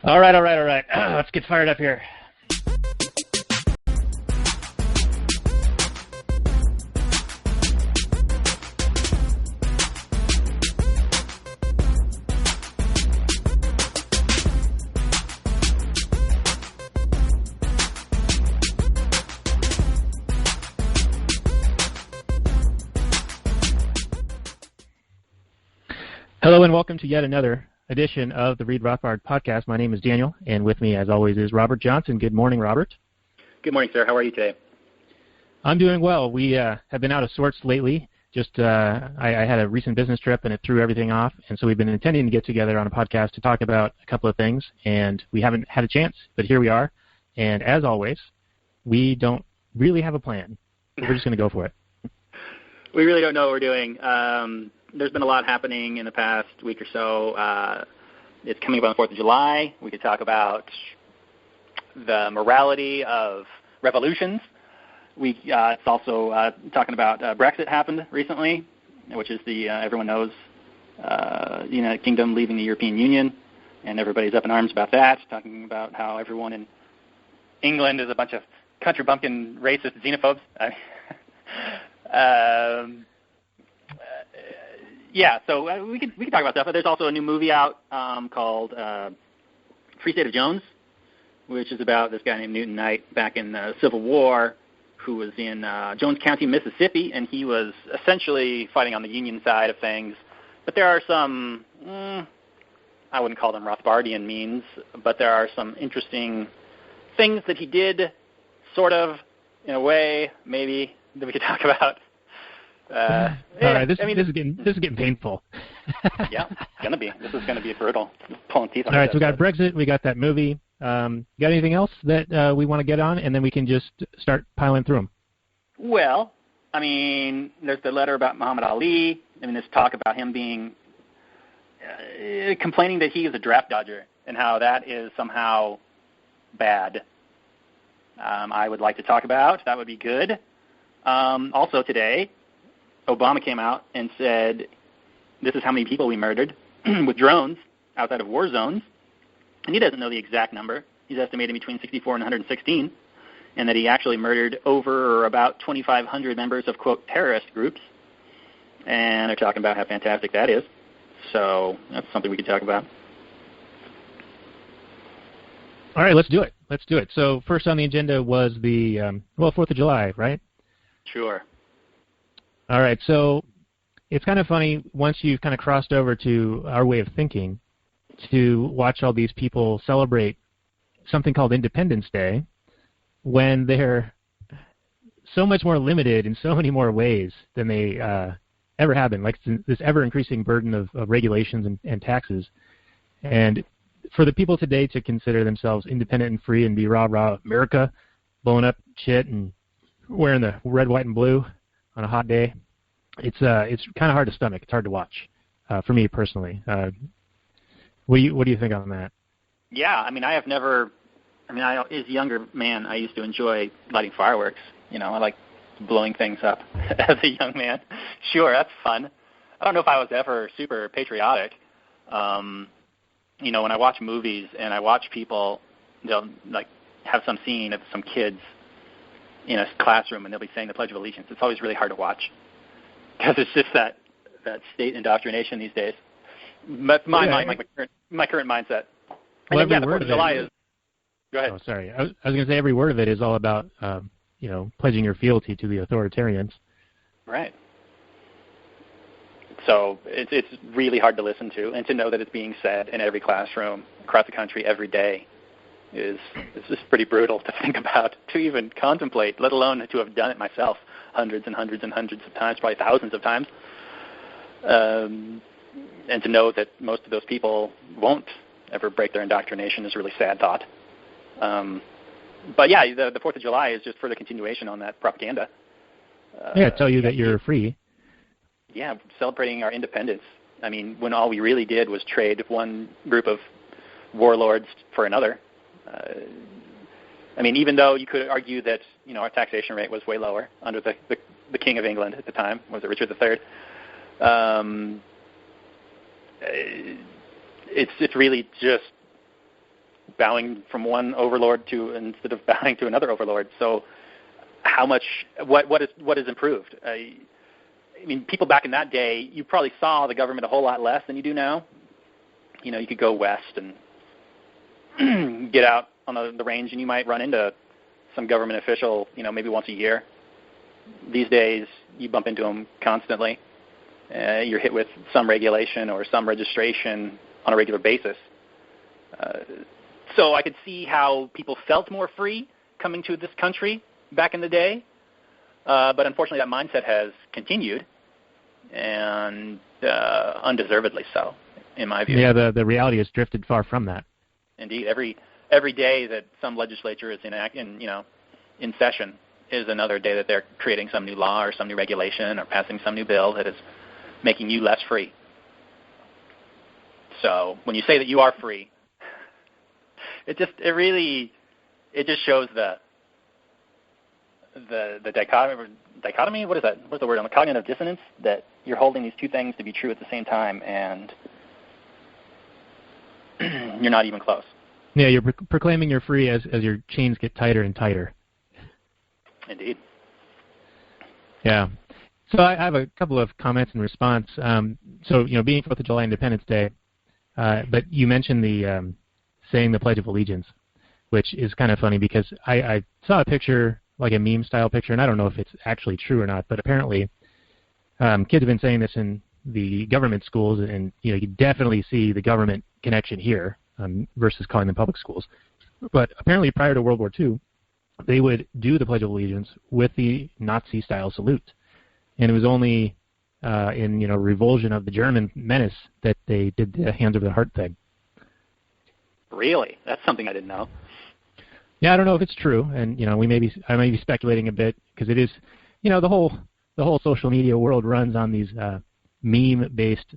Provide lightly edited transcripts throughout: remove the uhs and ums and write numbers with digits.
All right. Let's get fired up here. Hello and welcome to yet another edition of the Read Rothbard Podcast. My name is Daniel, and with me, as always, is Robert Johnson. Good morning, Robert. Good morning, sir. How are you today? I'm doing well. We have been out of sorts lately. I had a recent business trip, and it threw everything off, and so we've been intending to get together on a podcast to talk about a couple of things, and we haven't had a chance, but here we are. And as always, we don't really have a plan. We're just going to go for it. We really don't know what we're doing. There's been a lot happening in the past week or so. It's coming up on the 4th of July. We could talk about the morality of revolutions. It's also talking about Brexit happened recently, which is the everyone knows United Kingdom leaving the European Union, and everybody's up in arms about that, talking about how everyone in England is a bunch of country bumpkin racist xenophobes. So we can talk about stuff. But there's also a new movie out called Free State of Jones, which is about this guy named Newton Knight back in the Civil War, who was in Jones County, Mississippi, and he was essentially fighting on the Union side of things. But there are some, I wouldn't call them Rothbardian means, but there are some interesting things that he did, sort of, in a way, maybe, that we could talk about. All right, this is getting painful. Yeah, it's gonna be. This is gonna be brutal. Pulling teeth on. All right, so we got Brexit, we got that movie. Got anything else that we want to get on, and then we can just start piling through them? Well, I mean, there's the letter about Muhammad Ali. I mean, there's talk about him being complaining that he is a draft dodger and how that is somehow bad. I would like to talk about. That would be good. Also today, Obama came out and said, this is how many people we murdered with drones outside of war zones. And he doesn't know the exact number. He's estimating between 64 and 116, and that he actually murdered over or about 2,500 members of, quote, terrorist groups. And they're talking about how fantastic that is. So that's something we could talk about. All right, let's do it. So first on the agenda was the, 4th of July, right? Sure. All right, so it's kind of funny once you've kind of crossed over to our way of thinking to watch all these people celebrate something called Independence Day when they're so much more limited in so many more ways than they ever have been, like this ever-increasing burden of regulations and taxes. And for the people today to consider themselves independent and free and be rah-rah America, blowing up shit and wearing the red, white, and blue on a hot day, it's kind of hard to stomach. It's hard to watch for me personally. What do you think on that? Yeah, I mean, as a younger man, I used to enjoy lighting fireworks. You know, I like blowing things up as a young man. Sure, that's fun. I don't know if I was ever super patriotic. You know, when I watch movies and I watch people, they'll like have some scene of some kids in a classroom and they'll be saying the Pledge of Allegiance. It's always really hard to watch because it's just that state indoctrination these days. But my current mindset. Well, and the 4th of July is. Go ahead. Oh, sorry. I was going to say every word of it is all about, pledging your fealty to the authoritarians. Right. So it's really hard to listen to, and to know that it's being said in every classroom across the country every day is just pretty brutal to think about, to even contemplate, let alone to have done it myself hundreds and hundreds and hundreds of times, probably thousands of times. And to know that most of those people won't ever break their indoctrination is a really sad thought. But yeah, the 4th of July is just further continuation on that propaganda. Tell you that you're free. Yeah, celebrating our independence. I mean, when all we really did was trade one group of warlords for another. I mean, even though you could argue that, our taxation rate was way lower under the King of England at the time, was it Richard III? It's really just bowing from one overlord to instead of bowing to another overlord. So how much, what is improved? I mean, people back in that day, you probably saw the government a whole lot less than you do now. You know, you could go west and get out on the range, and you might run into some government official, you know, maybe once a year. These days, you bump into them constantly. You're hit with some regulation or some registration on a regular basis. So I could see how people felt more free coming to this country back in the day. But unfortunately, that mindset has continued, and undeservedly so, in my view. Yeah, the reality has drifted far from that. Indeed. Every day that some legislature is in session is another day that they're creating some new law or some new regulation or passing some new bill that is making you less free. So when you say that you are free, it just shows the dichotomy. What is that? What's the word? On the cognitive dissonance, that you're holding these two things to be true at the same time, and you're not even close. Yeah, you're proclaiming you're free as your chains get tighter and tighter. Indeed. Yeah. So I have a couple of comments in response. So, you know, being 4th of July Independence Day, but you mentioned the saying the Pledge of Allegiance, which is kind of funny because I saw a picture, like a meme-style picture, and I don't know if it's actually true or not, but apparently kids have been saying this in the government schools, and, you know, you definitely see the government connection here versus calling them public schools. But apparently prior to World War II, they would do the Pledge of Allegiance with the Nazi-style salute. And it was only in, you know, revulsion of the German menace that they did the hands over the heart thing. Really? That's something I didn't know. Yeah, I don't know if it's true, and, you know, I may be speculating a bit because it is, you know, the whole social media world runs on these meme-based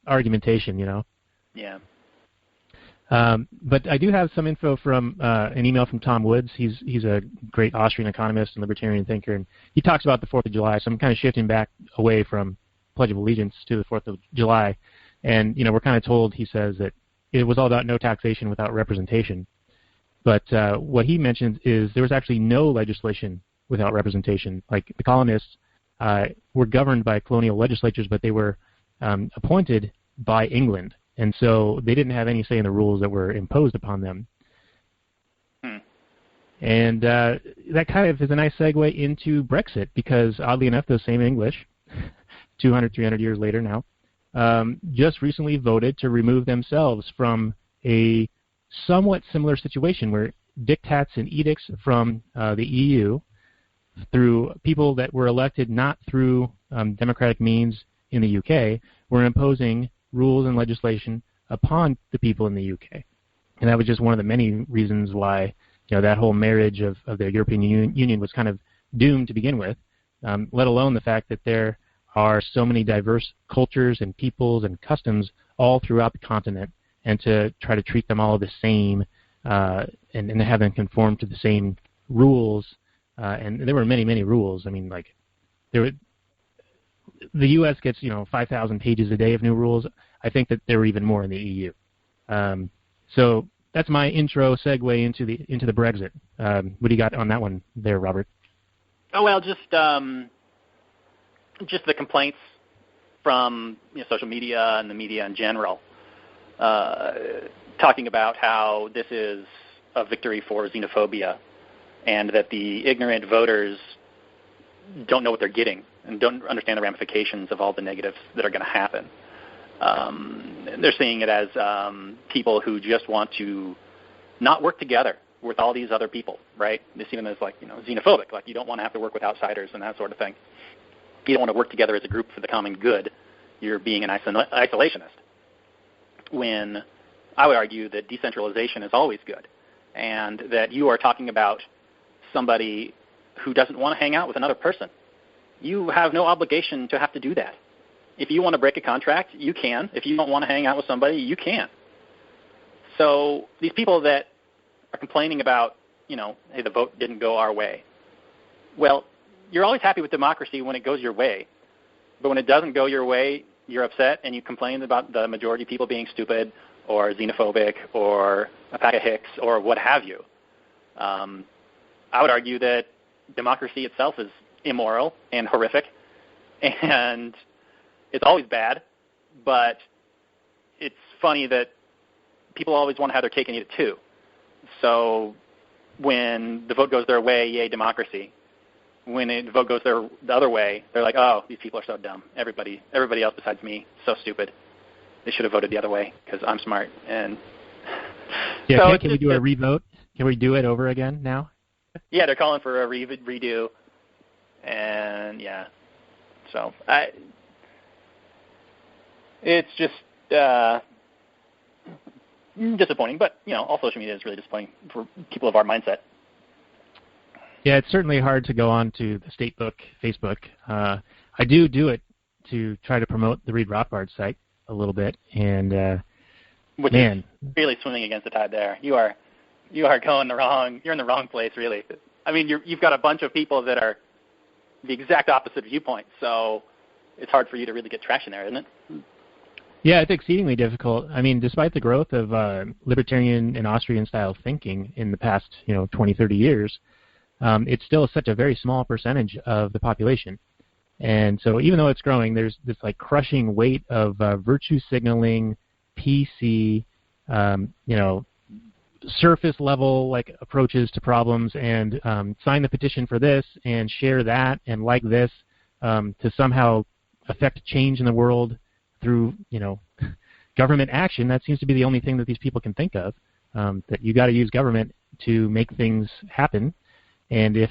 argumentation, you know. Yeah. But I do have some info from an email from Tom Woods. He's a great Austrian economist and libertarian thinker, and he talks about the 4th of July. So I'm kind of shifting back away from Pledge of Allegiance to the 4th of July. And, you know, we're kind of told, he says, that it was all about no taxation without representation. But what he mentions is there was actually no legislation without representation. Like, the colonists were governed by colonial legislatures, but they were appointed by England. And so they didn't have any say in the rules that were imposed upon them. And that kind of is a nice segue into Brexit, because oddly enough, those same English, 200, 300 years later now, just recently voted to remove themselves from a somewhat similar situation where diktats and edicts from the EU, through people that were elected not through democratic means in the UK, were imposing rules and legislation upon the people in the UK. And that was just one of the many reasons why, you know, that whole marriage of the European Union was kind of doomed to begin with, let alone the fact that there are so many diverse cultures and peoples and customs all throughout the continent, and to try to treat them all the same and have them conform to the same rules. And there were many, many rules. I mean, like, the U.S. gets, you know, 5,000 pages a day of new rules. I think that there were even more in the EU. So that's my intro segue into the Brexit. What do you got on that one there, Robert? Oh, well, just the complaints from, you know, social media and the media in general, talking about how this is a victory for xenophobia, and that the ignorant voters don't know what they're getting and don't understand the ramifications of all the negatives that are going to happen. They're seeing it as people who just want to not work together with all these other people, right? They see them as, like, you know, xenophobic, like you don't want to have to work with outsiders and that sort of thing. You don't want to work together as a group for the common good. You're being an isolationist. When I would argue that decentralization is always good, and that you are talking about somebody who doesn't want to hang out with another person. You have no obligation to have to do that. If you want to break a contract, you can. If you don't want to hang out with somebody, you can. So these people that are complaining about, you know, hey, the vote didn't go our way. Well, you're always happy with democracy when it goes your way. But when it doesn't go your way, you're upset and you complain about the majority of people being stupid, or xenophobic or a pack of hicks or what have you. I would argue that democracy itself is immoral and horrific, and it's always bad, but it's funny that people always want to have their cake and eat it too. So when the vote goes their way, yay, democracy. When the vote goes the other way, they're like, oh, these people are so dumb. Everybody else besides me, so stupid. They should have voted the other way because I'm smart. And yeah, so can we do a revote? Can we do it over again now? Yeah, they're calling for a redo. And, yeah. So it's just disappointing. But, all social media is really disappointing for people of our mindset. Yeah, it's certainly hard to go on to the Statebook Facebook. I do it to try to promote the Read Rothbard site a little bit, and which is really swimming against the tide there. You are going you're in the wrong place, really. I mean, you've got a bunch of people that are the exact opposite viewpoint, so it's hard for you to really get traction there, isn't it? Yeah, it's exceedingly difficult. I mean, despite the growth of libertarian and Austrian style thinking in the past, 20, 30 years, it's still such a very small percentage of the population. And so even though it's growing, there's this crushing weight of virtue signaling, PC, surface level approaches to problems, and sign the petition for this and share that and like this to somehow affect change in the world through government action. That seems to be the only thing that these people can think of, that you got to use government to make things happen. And if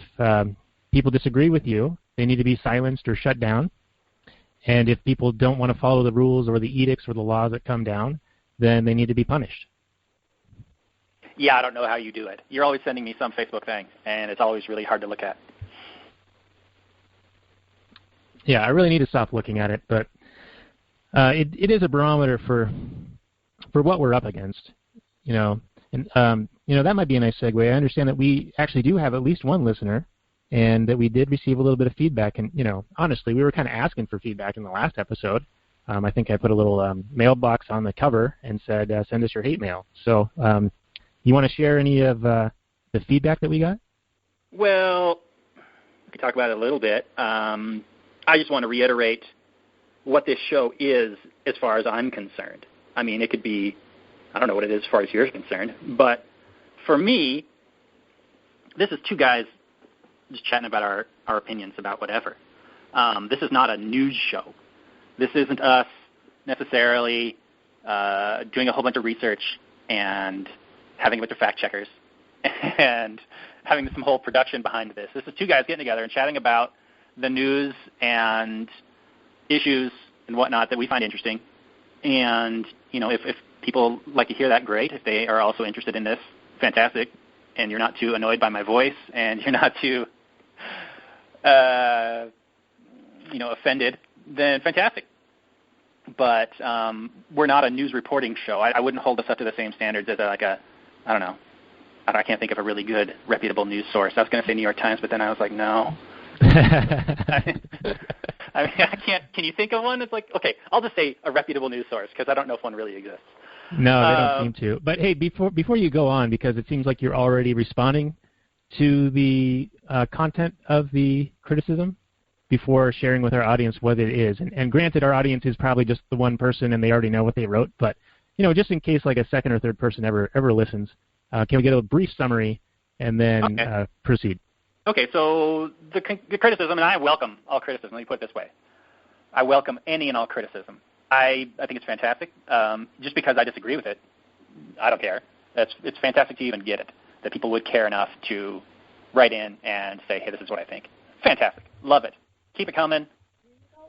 people disagree with you, they need to be silenced or shut down. And if people don't want to follow the rules or the edicts or the laws that come down, then they need to be punished. Yeah, I don't know how you do it. You're always sending me some Facebook thing, and it's always really hard to look at. Yeah, I really need to stop looking at it, but it is a barometer for what we're up against, And that might be a nice segue. I understand that we actually do have at least one listener, and that we did receive a little bit of feedback. And honestly, we were kind of asking for feedback in the last episode. I think I put a little mailbox on the cover and said, "Send us your hate mail." So, you want to share any of the feedback that we got? Well, we could talk about it a little bit. I just want to reiterate what this show is as far as I'm concerned. I mean, it could be, I don't know what it is as far as you're concerned, but for me, this is two guys just chatting about our opinions about whatever. This is not a news show. This isn't us necessarily doing a whole bunch of research and having a bunch of fact checkers and having some whole production behind this. This is two guys getting together and chatting about the news and issues and whatnot that we find interesting. And, if people like to hear that, great. If they are also interested in this, fantastic. And you're not too annoyed by my voice, and you're not too, offended, then fantastic. But we're not a news reporting show. I wouldn't hold us up to the same standards as I don't know. I can't think of a really good, reputable news source. I was going to say New York Times, but then I was like, no. I mean, I can't. Can you think of one? It's like, okay, I'll just say a reputable news source because I don't know if one really exists. No, they don't seem to. But hey, before you go on, because it seems like you're already responding to the content of the criticism before sharing with our audience what it is. And granted, our audience is probably just the one person, and they already know what they wrote. But just in case a second or third person ever listens, can we get a brief summary and then proceed? Okay, so the criticism, and I welcome all criticism. Let me put it this way. I welcome any and all criticism. I think it's fantastic. Just because I disagree with it, I don't care. It's fantastic to even get it, that people would care enough to write in and say, hey, this is what I think. Fantastic. Love it. Keep it coming.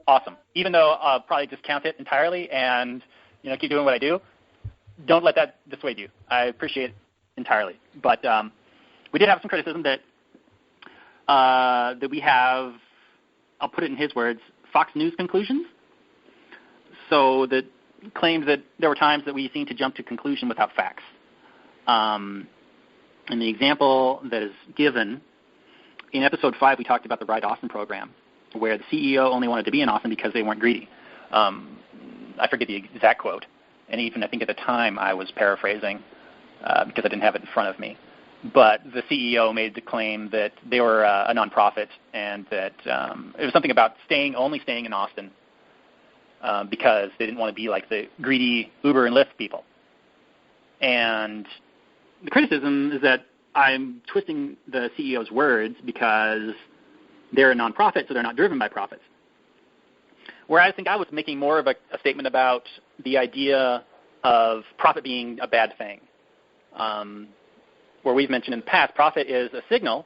Awesome. Even though I'll probably discount it entirely and keep doing what I do, don't let that dissuade you. I appreciate it entirely. But we did have some criticism that we have, I'll put it in his words, Fox News conclusions. So that claimed that there were times that we seemed to jump to conclusion without facts. And the example that is given, in episode 5, we talked about the Ride Austin program, where the CEO only wanted to be in Austin because they weren't greedy. I forget the exact quote, and even I think at the time I was paraphrasing because I didn't have it in front of me. But the CEO made the claim that they were a nonprofit and that it was something about only staying in Austin because they didn't want to be like the greedy Uber and Lyft people. And the criticism is that I'm twisting the CEO's words because they're a nonprofit, so they're not driven by profits. Whereas I think I was making more of a statement about the idea of profit being a bad thing. Where we've mentioned in the past, profit is a signal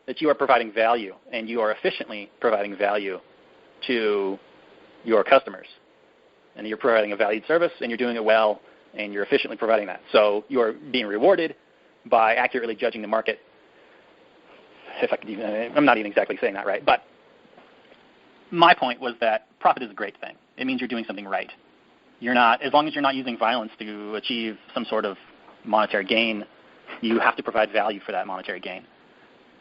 that you are providing value, and you are efficiently providing value to your customers. And you're providing a valued service, and you're doing it well, and you're efficiently providing that. So you're being rewarded by accurately judging the market. If I could even, I'm not even exactly saying that right, but my point was that profit is a great thing. It means you're doing something right. You're not, as long as you're not using violence to achieve some sort of monetary gain, you have to provide value for that monetary gain.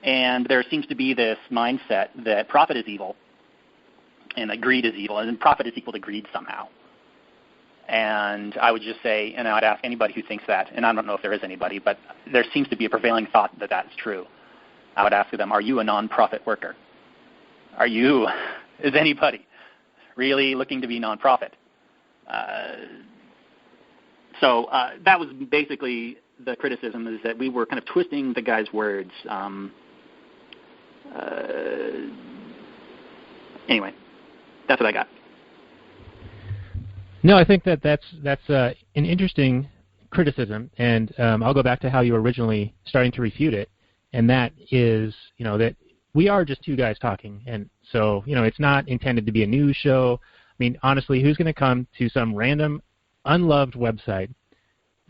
And there seems to be this mindset that profit is evil and that greed is evil, and profit is equal to greed somehow. And I would just say, and I would ask anybody who thinks that, and I don't know if there is anybody, but there seems to be a prevailing thought that that's true. I would ask them, are you a non-profit worker? Is anybody really looking to be non-profit? So that was basically the criticism, is that we were kind of twisting the guy's words. Anyway, that's what I got. No, I think that's an interesting criticism, and I'll go back to how you were originally starting to refute it, and that is, that we are just two guys talking, and so, it's not intended to be a news show. I mean, honestly, who's going to come to some random, unloved website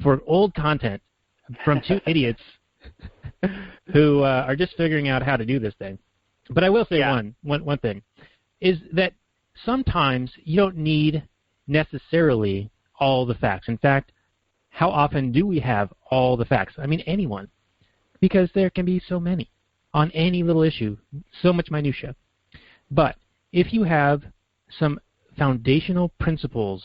for old content from two idiots who are just figuring out how to do this thing? But I will say one thing, is that sometimes you don't need necessarily all the facts. In fact, how often do we have all the facts? I mean, anyone. Because there can be so many on any little issue, so much minutia. But if you have some foundational principles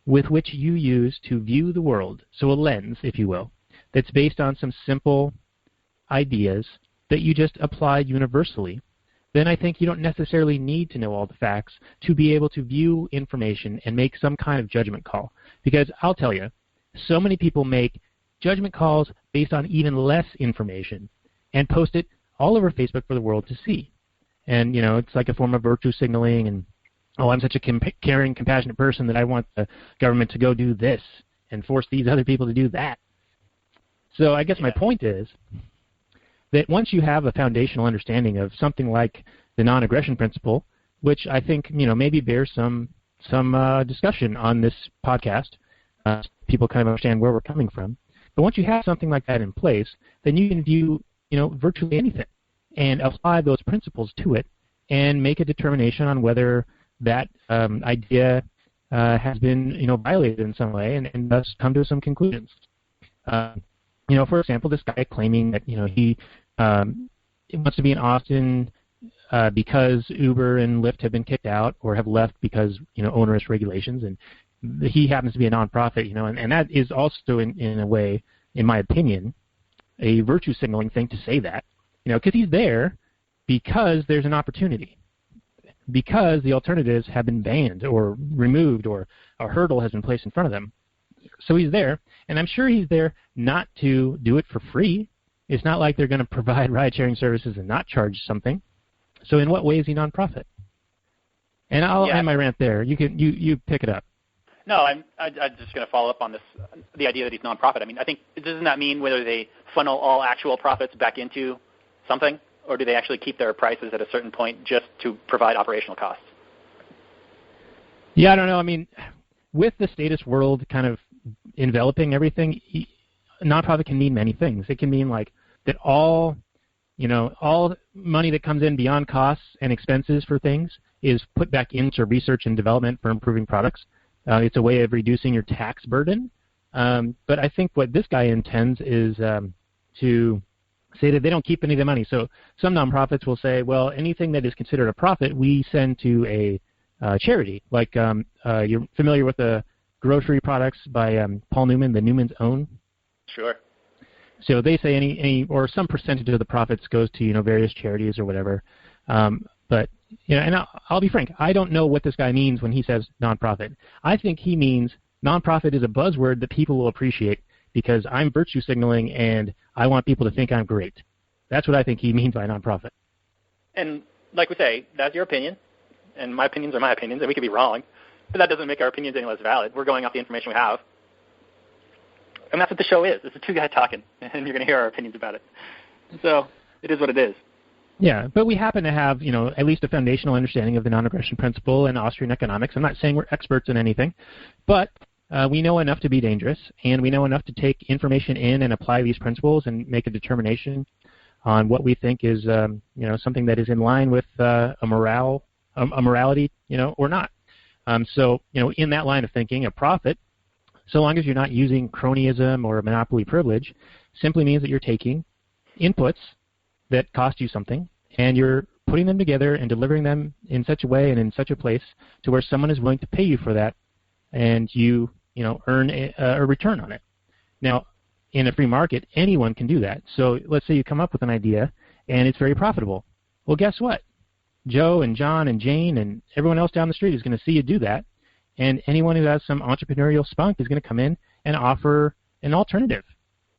with which you use to view the world, so a lens, if you will, that's based on some simple ideas that you just apply universally, then I think you don't necessarily need to know all the facts to be able to view information and make some kind of judgment call. Because I'll tell you, so many people make judgment calls based on even less information and post it all over Facebook for the world to see. And, it's like a form of virtue signaling, and, I'm such a caring, compassionate person that I want the government to go do this and force these other people to do that. So I guess my point is that once you have a foundational understanding of something like the non-aggression principle, which I think, maybe bears some discussion on this podcast, people kind of understand where we're coming from. But once you have something like that in place, then you can view, virtually anything and apply those principles to it and make a determination on whether that idea has been, violated in some way, and thus come to some conclusions. For example, this guy claiming that, he wants to be in Austin because Uber and Lyft have been kicked out or have left because, onerous regulations, and he happens to be a nonprofit, and that is also in a way, in my opinion, a virtue signaling thing to say that, because he's there because there's an opportunity, because the alternatives have been banned or removed or a hurdle has been placed in front of them. So he's there, and I'm sure he's there not to do it for free. It's not like they're going to provide ride-sharing services and not charge something. So in what way is he nonprofit? And I'll end my rant there. You pick it up. No, I'm just going to follow up on this, the idea that he's nonprofit. I mean, I think, doesn't that mean whether they funnel all actual profits back into something, or do they actually keep their prices at a certain point just to provide operational costs? Yeah, I don't know. I mean, with the status world kind of enveloping everything, a nonprofit can mean many things. It can mean like that all money that comes in beyond costs and expenses for things is put back into research and development for improving products. It's a way of reducing your tax burden. But I think what this guy intends is to say that they don't keep any of the money. So some nonprofits will say, well, anything that is considered a profit, we send to a charity. Like you're familiar with the grocery products by Paul Newman, the Newman's Own. Sure. So they say any or some percentage of the profits goes to various charities or whatever. But and I'll be frank, I don't know what this guy means when he says nonprofit. I think he means nonprofit is a buzzword that people will appreciate because I'm virtue signaling and I want people to think I'm great. That's what I think he means by nonprofit. And like we say, that's your opinion, and my opinions are my opinions, and we could be wrong, but that doesn't make our opinions any less valid. We're going off the information we have. And that's what the show is. It's the two guys talking, and you're going to hear our opinions about it. So it is what it is. Yeah, but we happen to have, at least a foundational understanding of the non-aggression principle and Austrian economics. I'm not saying we're experts in anything, but we know enough to be dangerous, and we know enough to take information in and apply these principles and make a determination on what we think is, something that is in line with a morality, or not. So, in that line of thinking, a profit, so long as you're not using cronyism or monopoly privilege, simply means that you're taking inputs that cost you something, and you're putting them together and delivering them in such a way and in such a place to where someone is willing to pay you for that, and you earn a return on it. Now, in a free market, anyone can do that. So let's say you come up with an idea, and it's very profitable. Well, guess what? Joe and John and Jane and everyone else down the street is going to see you do that, and anyone who has some entrepreneurial spunk is going to come in and offer an alternative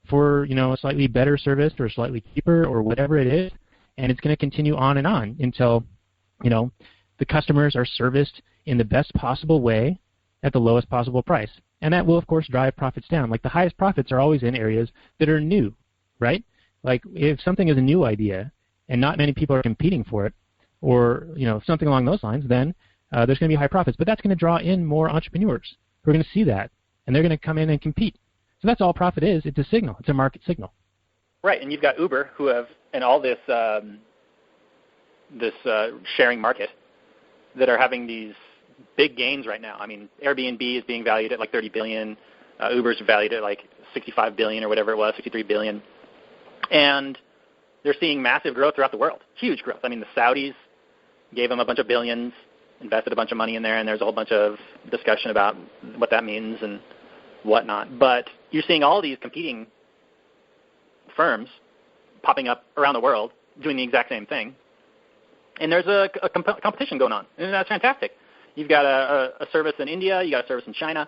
for a slightly better service or slightly cheaper or whatever it is, and it's going to continue on and on until the customers are serviced in the best possible way at the lowest possible price. And that will, of course, drive profits down. Like the highest profits are always in areas that are new, right? Like if something is a new idea and not many people are competing for it, or something along those lines, then there's going to be high profits. But that's going to draw in more entrepreneurs who are going to see that, and they're going to come in and compete. So that's all profit is. It's a signal. It's a market signal. Right, and you've got Uber who have, and all this sharing market that are having these big gains right now. I mean, Airbnb is being valued at like $30 billion. Uber's valued at like $65 billion or whatever it was, $63 billion. And they're seeing massive growth throughout the world, huge growth. I mean, the Saudis gave them a bunch of billions, invested a bunch of money in there, and there's a whole bunch of discussion about what that means and whatnot. But you're seeing all these competing firms popping up around the world doing the exact same thing. And there's a competition going on, and that's fantastic. You've got a service in India, you got a service in China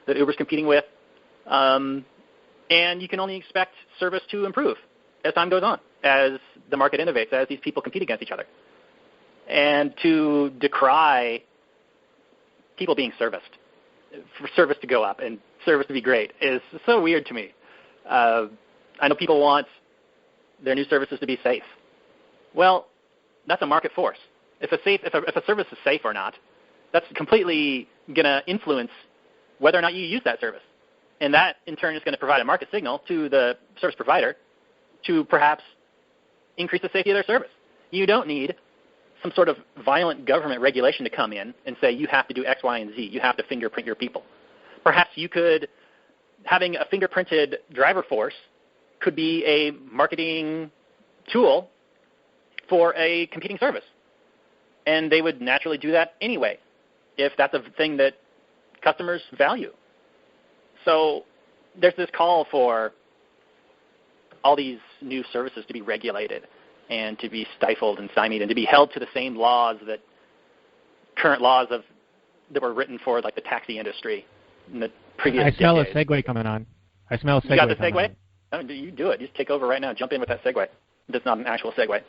that Uber's competing with, and you can only expect service to improve as time goes on, as the market innovates, as these people compete against each other. And to decry people being serviced, for service to go up and service to be great is so weird to me. I know people want their new services to be safe. Well, that's a market force. If a service is safe or not, that's completely going to influence whether or not you use that service. And that, in turn, is going to provide a market signal to the service provider to perhaps increase the safety of their service. You don't need some sort of violent government regulation to come in and say you have to do X, Y, and Z. You have to fingerprint your people. Perhaps having a fingerprinted driver force could be a marketing tool for a competing service. And they would naturally do that anyway if that's a thing that customers value. So there's this call for all these new services to be regulated and to be stifled and stymied and to be held to the same laws that current laws that were written for, like the taxi industry in the previous I smell decades. a segue coming on. I smell a segue. You got the segue? Oh, you do it. Just take over right now. Jump in with that segue. That's not an actual segue.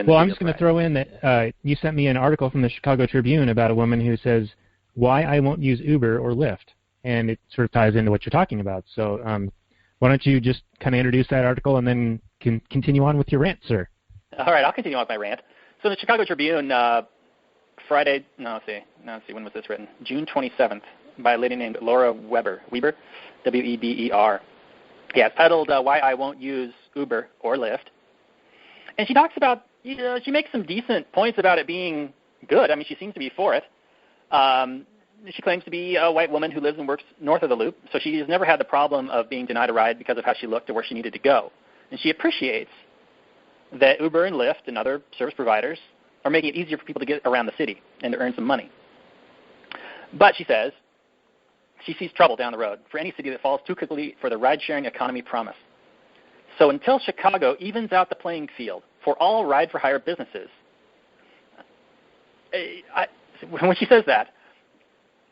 Well, I'm just going to throw in that you sent me an article from the Chicago Tribune about a woman who says why I won't use Uber or Lyft, and it sort of ties into what you're talking about. So why don't you just kind of introduce that article and then continue on with your rant, sir? All right, I'll continue on with my rant. So the Chicago Tribune, Friday, let's see, when was this written? June 27th, by a lady named Laura Weber, W-E-B-E-R. Yeah, it's titled Why I Won't Use Uber or Lyft. And she talks about, she makes some decent points about it being good. I mean, she seems to be for it. She claims to be a white woman who lives and works north of the Loop, so she has never had the problem of being denied a ride because of how she looked or where she needed to go. And she appreciates that Uber and Lyft and other service providers are making it easier for people to get around the city and to earn some money. But she says she sees trouble down the road for any city that falls too quickly for the ride-sharing economy promise. So until Chicago evens out the playing field for all ride-for-hire businesses, when she says that,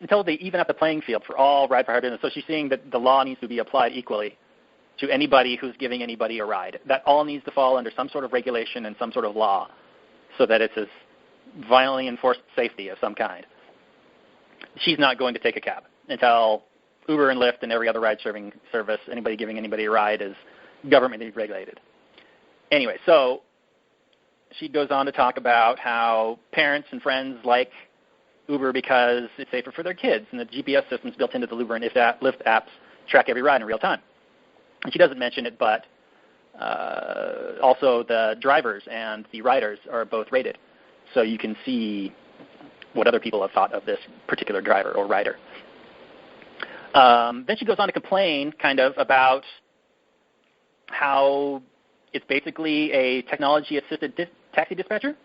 until they even out the playing field for all ride-for-hire businesses, so she's saying that the law needs to be applied equally to anybody who's giving anybody a ride. That all needs to fall under some sort of regulation and some sort of law so that it's a violently enforced safety of some kind. She's not going to take a cab until Uber and Lyft and every other ride-sharing service, anybody giving anybody a ride, is governmentally regulated. Anyway, so she goes on to talk about how parents and friends like Uber because it's safer for their kids, and the GPS systems built into the Uber and Lyft apps track every ride in real time. And she doesn't mention it, but also the drivers and the riders are both rated, so you can see what other people have thought of this particular driver or rider. Then she goes on to complain kind of about how it's basically a technology-assisted taxi dispatcher.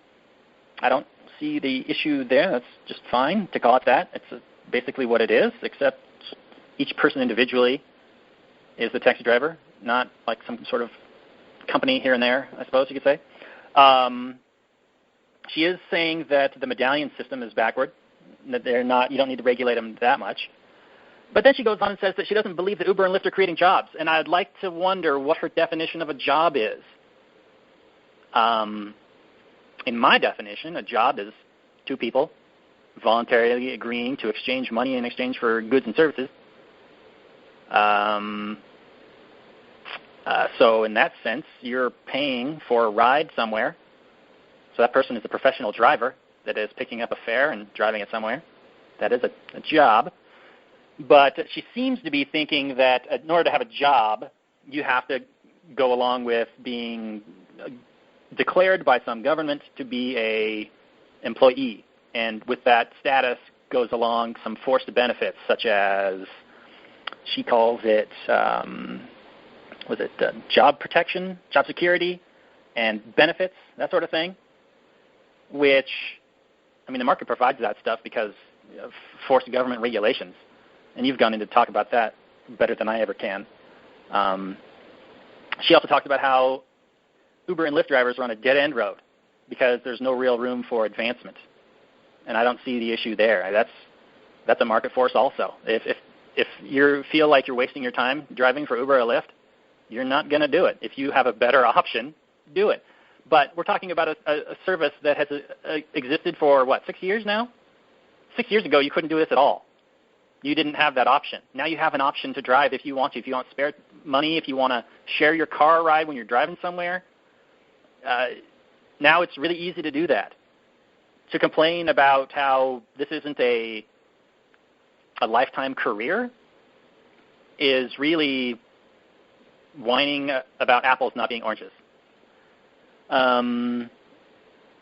I don't see the issue there. That's just fine to call it that. It's basically what it is, except each person individually is the taxi driver, not like some sort of company here and there, I suppose you could say. She is saying that the medallion system is backward, that they're not. You don't need to regulate them that much. But then she goes on and says that she doesn't believe that Uber and Lyft are creating jobs, and I'd like to wonder what her definition of a job is. In my definition, a job is two people voluntarily agreeing to exchange money in exchange for goods and services. So in that sense, you're paying for a ride somewhere. So that person is a professional driver that is picking up a fare and driving it somewhere. That is a job. But she seems to be thinking that in order to have a job, you have to go along with being declared by some government to be a employee. And with that status goes along some forced benefits, such as she calls it, job protection, job security, and benefits, that sort of thing, which, I mean, the market provides that stuff because of forced government regulations. And you've gone in to talk about that better than I ever can. She also talked about how Uber and Lyft drivers are on a dead-end road because there's no real room for advancement. And I don't see the issue there. That's a market force also. If you feel like you're wasting your time driving for Uber or Lyft, you're not going to do it. If you have a better option, do it. But we're talking about a service that has existed for, 6 years now? 6 years ago, you couldn't do this at all. You didn't have that option. Now you have an option to drive if you want to. If you want spare money, if you want to share your car ride when you're driving somewhere, now it's really easy to do that. To complain about how this isn't a lifetime career is really whining about apples not being oranges. And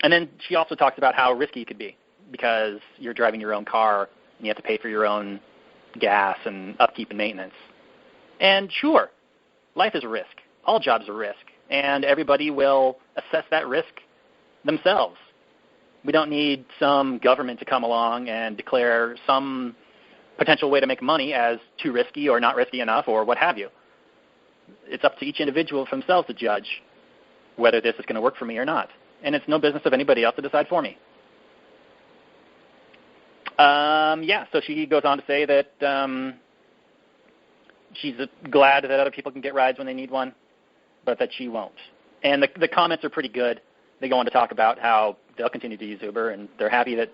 then she also talks about how risky it could be because you're driving your own car and you have to pay for your own gas and upkeep and maintenance. And sure, life is a risk. All jobs are risk. And everybody will assess that risk themselves. We don't need some government to come along and declare some potential way to make money as too risky or not risky enough or what have you. It's up to each individual for themselves to judge whether this is going to work for me or not. And it's no business of anybody else to decide for me. So she goes on to say that she's glad that other people can get rides when they need one, but that she won't. And the comments are pretty good. They go on to talk about how they'll continue to use Uber, and they're happy that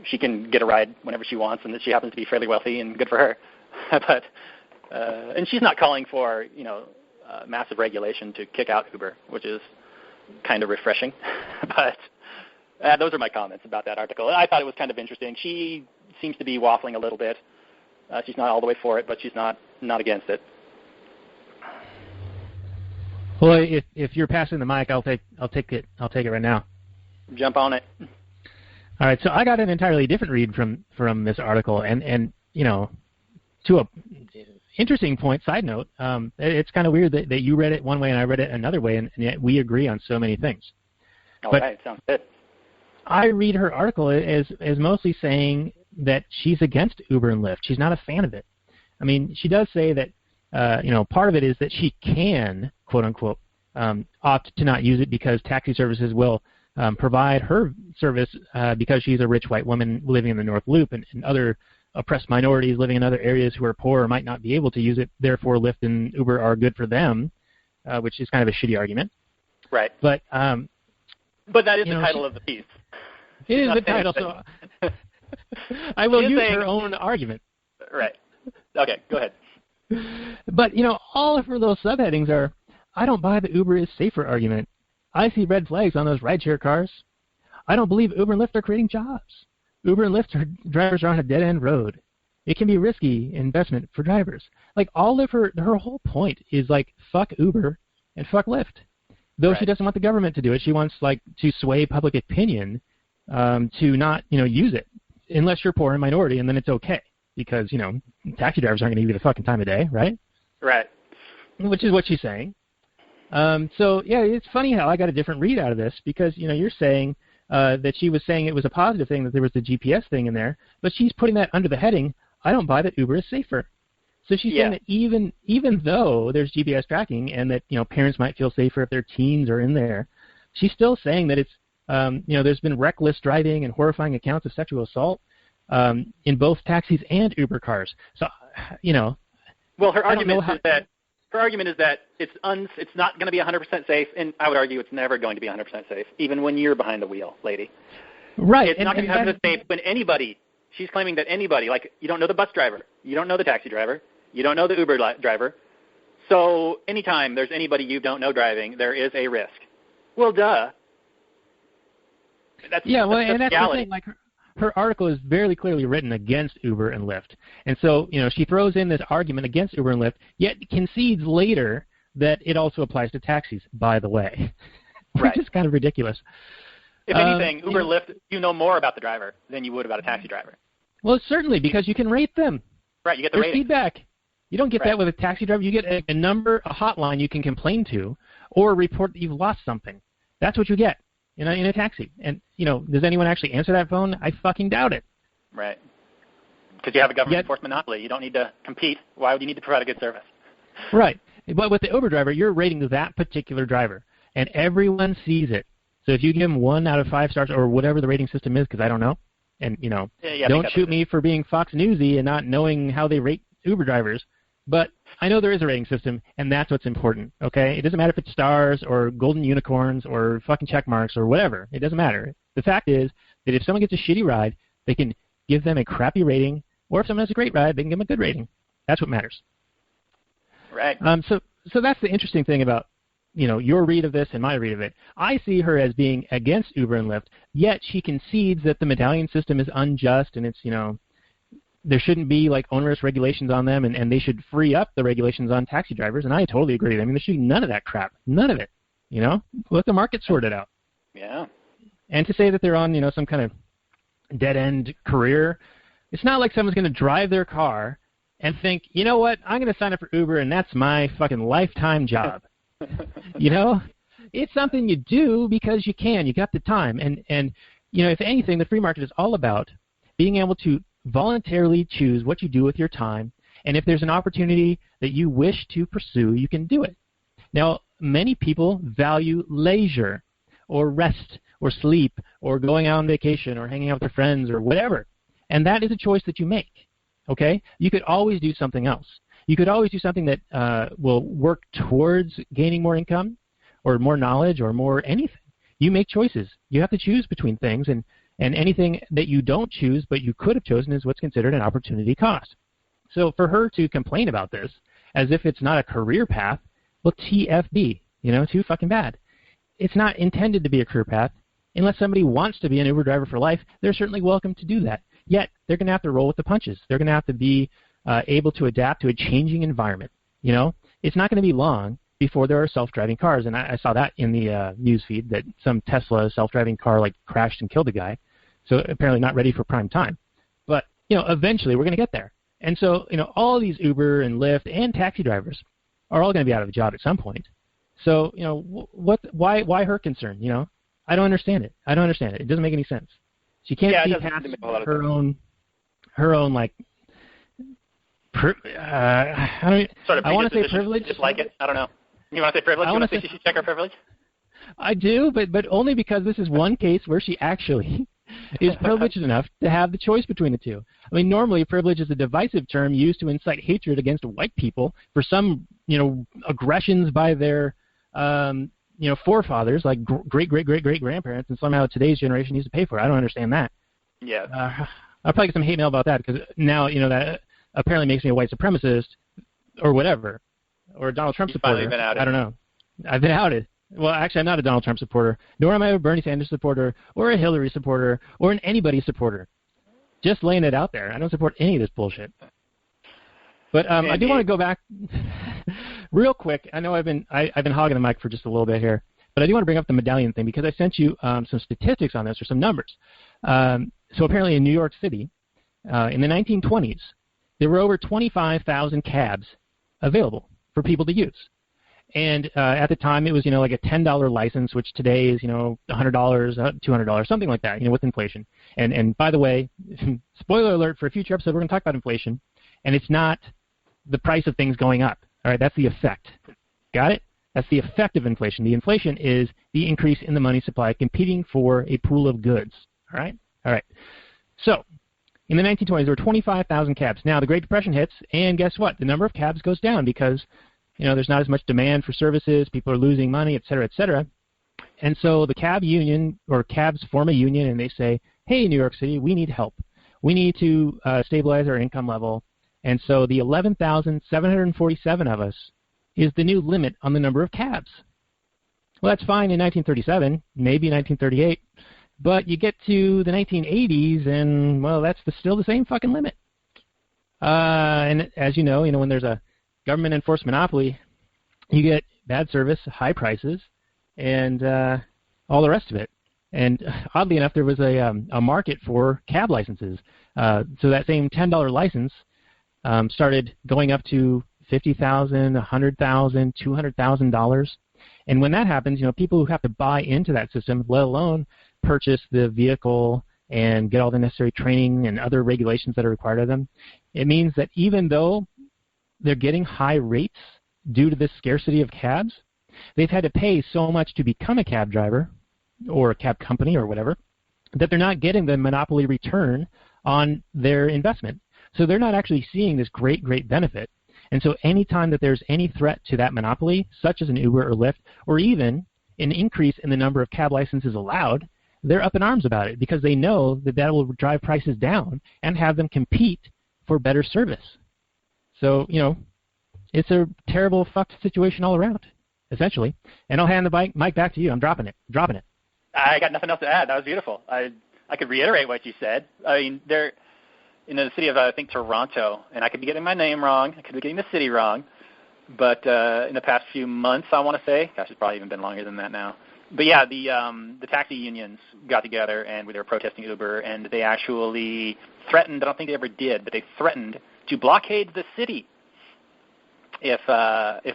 she can get a ride whenever she wants and that she happens to be fairly wealthy, and good for her. But and she's not calling for, massive regulation to kick out Uber, which is kind of refreshing. But those are my comments about that article. I thought it was kind of interesting. She seems to be waffling a little bit. She's not all the way for it, but she's not against it. Well, if you're passing the mic, I'll take it. I'll take it right now. Jump on it. All right. So I got an entirely different read from this article, and to a interesting point. Side note, it's kind of weird that you read it one way and I read it another way, and yet we agree on so many things. All right. Sounds good. I read her article as mostly saying that she's against Uber and Lyft. She's not a fan of it. I mean, she does say that, part of it is that she can, quote unquote, opt to not use it because taxi services will provide her service because she's a rich white woman living in the North Loop and other oppressed minorities living in other areas who are poor might not be able to use it. Therefore, Lyft and Uber are good for them, which is kind of a shitty argument. Right. But that is the title of the piece. It is the title, so I will use her own argument. Right. Okay, go ahead. But, all of her little subheadings are, I don't buy the Uber is safer argument. I see red flags on those rideshare cars. I don't believe Uber and Lyft are creating jobs. Uber and Lyft drivers are on a dead-end road. It can be risky investment for drivers. Like, all of her whole point is, like, fuck Uber and fuck Lyft. Though she doesn't want the government to do it, she wants, like, to sway public opinion to not, use it, unless you're poor and minority, and then it's okay. Because, taxi drivers aren't going to give you the fucking time of day, right? Right. Which is what she's saying. It's funny how I got a different read out of this because, you're saying that she was saying it was a positive thing that there was the GPS thing in there, but she's putting that under the heading, I don't buy that Uber is safer. So she's saying that even though there's GPS tracking and that, parents might feel safer if their teens are in there, she's still saying that it's, there's been reckless driving and horrifying accounts of sexual assault in both taxis and Uber cars. So, Well, her argument is that it's not going to be 100% safe, and I would argue it's never going to be 100% safe, even when you're behind the wheel, lady. Right. It's not going to be 100% safe when anybody. She's claiming that anybody, like you don't know the bus driver, you don't know the taxi driver, you don't know the Uber driver. So anytime there's anybody you don't know driving, there is a risk. Well, duh. That's the thing. Like her article is very clearly written against Uber and Lyft. And so, she throws in this argument against Uber and Lyft, yet concedes later that it also applies to taxis, by the way, which is kind of ridiculous. If anything, Uber and Lyft, you know more about the driver than you would about a taxi driver. Well, certainly, because you can rate them. Right, you get the rating. Feedback. You don't get that with a taxi driver. You get a number, a hotline you can complain to, or report that you've lost something. That's what you get in a taxi. And, does anyone actually answer that phone? I fucking doubt it. Right. Because you have a government enforced monopoly. You don't need to compete. Why would you need to provide a good service? Right. But with the Uber driver, you're rating that particular driver, and everyone sees it. So if you give him 1 out of 5 stars or whatever the rating system is, because I don't know, and, don't shoot me for being Fox Newsy and not knowing how they rate Uber drivers, but I know there is a rating system, and that's what's important, okay? It doesn't matter if it's stars or golden unicorns or fucking check marks or whatever. It doesn't matter. The fact is that if someone gets a shitty ride, they can give them a crappy rating, or if someone has a great ride, they can give them a good rating. That's what matters. Right. So that's the interesting thing about, your read of this and my read of it. I see her as being against Uber and Lyft, yet she concedes that the medallion system is unjust and it's, there shouldn't be like onerous regulations on them and they should free up the regulations on taxi drivers, and I totally agree. I mean, there should be none of that crap. None of it. Let the market sort it out. Yeah. And to say that they're on, some kind of dead-end career, it's not like someone's going to drive their car and think, you know what, I'm going to sign up for Uber and that's my fucking lifetime job. It's something you do because you can. You got the time. And if anything, the free market is all about being able to voluntarily choose what you do with your time. And if there's an opportunity that you wish to pursue, you can do it. Now, many people value leisure or rest or sleep or going out on vacation or hanging out with their friends or whatever. And that is a choice that you make. Okay? You could always do something else. You could always do something that will work towards gaining more income or more knowledge or more anything. You make choices. You have to choose between things, and anything that you don't choose but you could have chosen is what's considered an opportunity cost. So for her to complain about this as if it's not a career path, well, TFB, too fucking bad. It's not intended to be a career path. Unless somebody wants to be an Uber driver for life, they're certainly welcome to do that. Yet they're going to have to roll with the punches. They're going to have to be able to adapt to a changing environment. It's not going to be long before there are self-driving cars, and I saw that in the news feed that some Tesla self-driving car crashed and killed a guy. So apparently not ready for prime time. But eventually we're going to get there. And so all these Uber and Lyft and taxi drivers are all going to be out of a job at some point. So why her concern? I don't understand it. It doesn't make any sense. She can't see past her own. her own like. I want to say privilege. Just like it. I don't know. You want to say privilege? You want to say she should check her privilege? I do, but only because this is one case where she actually is privileged enough to have the choice between the two. I mean, normally privilege is a divisive term used to incite hatred against white people for some, aggressions by their, forefathers, like great-great-great-great-grandparents, and somehow today's generation needs to pay for it. I don't understand that. Yeah. I'll probably get some hate mail about that because now, that apparently makes me a white supremacist or whatever, or a Donald Trump supporter. Finally been outed. I don't know. I've been outed. Well, actually, I'm not a Donald Trump supporter, nor am I a Bernie Sanders supporter, or a Hillary supporter, or an anybody supporter. Just laying it out there. I don't support any of this bullshit. But I do want to go back real quick. I know I've been hogging the mic for just a little bit here, but I do want to bring up the medallion thing because I sent you some statistics on this or some numbers. So apparently in New York City, in the 1920s, there were over 25,000 cabs available for people to use. And at the time, it was, like a $10 license, which today is, $100, $200, something like that, with inflation. And by the way, spoiler alert for a future episode, we're going to talk about inflation. And it's not the price of things going up. All right, that's the effect. Got it? That's the effect of inflation. The inflation is the increase in the money supply competing for a pool of goods. All right? All right. So in the 1920s, there were 25,000 cabs. Now, the Great Depression hits, and guess what? The number of cabs goes down because there's not as much demand for services, people are losing money, et cetera, et cetera. And so the cab union, or cabs form a union, and they say, hey, New York City, we need help. We need to stabilize our income level. And so the 11,747 of us is the new limit on the number of cabs. Well, that's fine in 1937, maybe 1938, but you get to the 1980s, and, well, that's still the same fucking limit. And as you know, when there's a government enforced monopoly, you get bad service, high prices, and all the rest of it. And oddly enough, there was a market for cab licenses. So that same $10 license started going up to $50,000, $100,000, $200,000. And when that happens, people who have to buy into that system, let alone purchase the vehicle and get all the necessary training and other regulations that are required of them, it means that even though they're getting high rates due to this scarcity of cabs, they've had to pay so much to become a cab driver or a cab company or whatever that they're not getting the monopoly return on their investment. So they're not actually seeing this great, great benefit. And so any time that there's any threat to that monopoly, such as an Uber or Lyft, or even an increase in the number of cab licenses allowed, they're up in arms about it because they know that that will drive prices down and have them compete for better service. So, it's a terrible fucked situation all around, essentially. And I'll hand the mic back to you. I'm dropping it. I got nothing else to add. That was beautiful. I could reiterate what you said. I mean, they're in the city of, I think, Toronto, and I could be getting my name wrong. I could be getting the city wrong. But in the past few months, I want to say, gosh, it's probably even been longer than that now. But yeah, the taxi unions got together and they were protesting Uber, and they actually threatened, I don't think they ever did, but they threatened to blockade the city if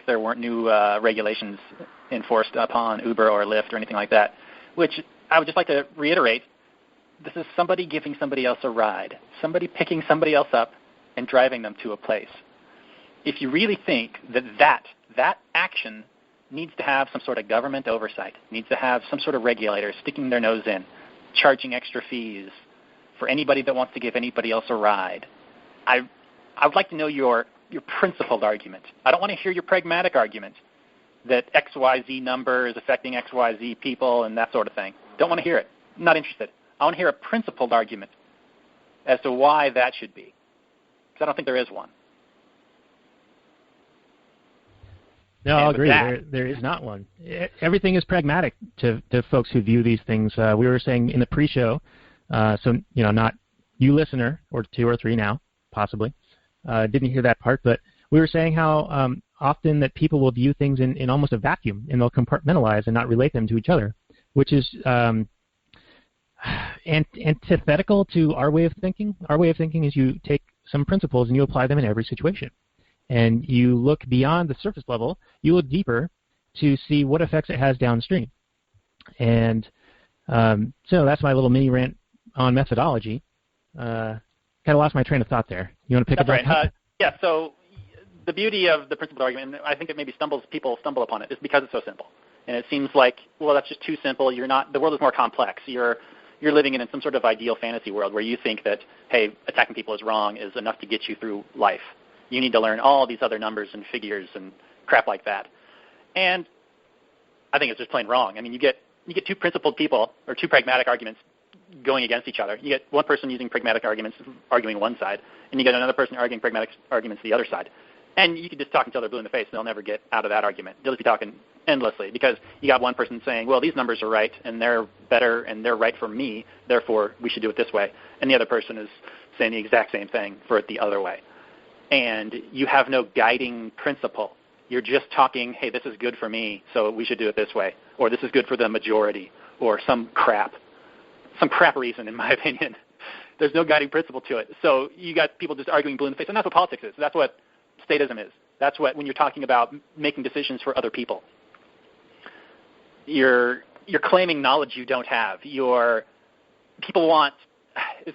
there weren't new regulations enforced upon Uber or Lyft or anything like that, which I would just like to reiterate. This is somebody giving somebody else a ride, somebody picking somebody else up and driving them to a place. If you really think that action needs to have some sort of government oversight, needs to have some sort of regulator sticking their nose in, charging extra fees for anybody that wants to give anybody else a ride, I would like to know your principled argument. I don't want to hear your pragmatic argument that XYZ number is affecting XYZ people and that sort of thing. Don't want to hear it. I'm not interested. I want to hear a principled argument as to why that should be, because I don't think there is one. No, I'll agree. There is not one. Everything is pragmatic to folks who view these things. We were saying in the pre-show, so not you listener or two or three now, possibly. Didn't hear that part, but we were saying how often that people will view things in almost a vacuum, and they'll compartmentalize and not relate them to each other, which is antithetical to our way of thinking. Our way of thinking is you take some principles and you apply them in every situation. And you look beyond the surface level, you look deeper to see what effects it has downstream. And so that's my little mini rant on methodology. Got kind of lost my train of thought there. You want to pick That's up? Right. Yeah. So the beauty of the principled argument, and I think it maybe people stumble upon it, is because it's so simple. And it seems like, well, that's just too simple. The world is more complex. You're living in some sort of ideal fantasy world where you think that, hey, attacking people is wrong is enough to get you through life. You need to learn all these other numbers and figures and crap like that. And I think it's just plain wrong. I mean, you get two principled people or two pragmatic arguments going against each other. You get one person using pragmatic arguments arguing one side, and you get another person arguing pragmatic arguments the other side. And you can just talk until they're blue in the face, and they'll never get out of that argument. They'll just be talking endlessly because you got one person saying, well, these numbers are right, and they're better, and they're right for me, therefore we should do it this way. And the other person is saying the exact same thing for it the other way. And you have no guiding principle. You're just talking, hey, this is good for me, so we should do it this way, or this is good for the majority, or some crap reason, in my opinion. There's no guiding principle to it. So you got people just arguing blue in the face, and that's what politics is. That's what statism is. That's what, when you're talking about making decisions for other people, you're claiming knowledge you don't have. It's